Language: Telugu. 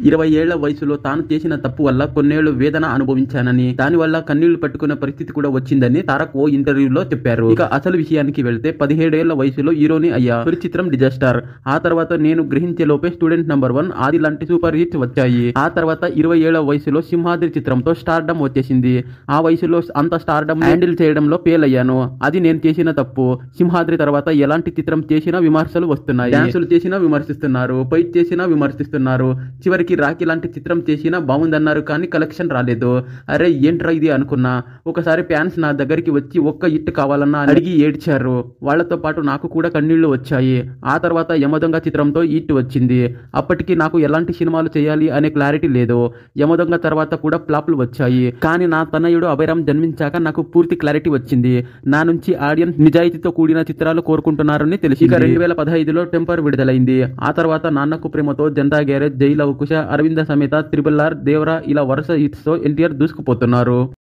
20 ఏళ్ల వయసులో తాను చేసిన తప్పు వల్ల కొన్నేళ్లు వేదన అనుభవించానని, దానివల్ల కన్నీళ్లు పెట్టుకునే పరిస్థితి కూడా వచ్చిందని తారక్ ఓ ఇంటర్వ్యూలో చెప్పారు. ఇక అసలు విషయానికి వెళ్తే 17 ఏళ్ల వయసులో హీరోని అయ్యా. తొలి చిత్రం డిజాస్టర్. ఆ తర్వాత నేను గ్రహించే లోపే స్టూడెంట్ నంబర్ 1, ఆది లాంటి సూపర్ హిట్స్ వచ్చాయి. ఆ తర్వాత 20 ఏళ్ల వయసులో సింహాద్రి చిత్రంతో స్టార్డమ్ వచ్చేసింది. ఆ వయసులో అంత స్టార్డమ్ హ్యాండిల్ చేయడంలో ఫెయిల్ అయ్యాను. అది నేను చేసిన తప్పు. సింహాద్రి తర్వాత ఎలాంటి చిత్రం చేసినా విమర్శలు వస్తున్నాయి. డాన్సులు చేసినా విమర్శిస్తున్నారు, ఫైట్ చేసినా విమర్శిస్తున్నారు. చివరికి రాఖీ లాంటి చిత్రం చేసినా బాగుందన్నారు, కానీ కలెక్షన్ రాలేదు. అరే ఏంట్రా ఇది అనుకున్నా. ఒకసారి ఫ్యాన్స్ నా దగ్గరికి వచ్చి ఒక్క హిట్ కావాలన్నా అడిగి ఏడ్చారు. వాళ్లతో పాటు నాకు కూడా కన్నీళ్లు వచ్చాయి. ఆ తర్వాత యమదొంగ చిత్రంతో హిట్ వచ్చింది. అప్పటికి నాకు ఎలాంటి సినిమాలు చేయాలి అనే క్లారిటీ లేదు. యమదొంగ తర్వాత కూడా ఫ్లాప్లు వచ్చాయి. కానీ నా తనయుడు అభయరామ్ జన్మించాక నాకు పూర్తి క్లారిటీ వచ్చింది. నా నుంచి ఆడియన్స్ నిజాయితీతో కూడిన చిత్రాలు కోరుకుంటున్నారని తెలిసి ఇక 2015లో టెంపర్ విడుదలైంది. ఆ తర్వాత నాన్నకు ప్రేమతో, జనతా గ్యారేజ్, జై లవకుశ, అరవింద సమేత, త్రిబుల్ ఆర్, దేవరా ఇలా వరుస హిట్స్ తో ఎన్టీఆర్ దూసుకుపోతున్నారు.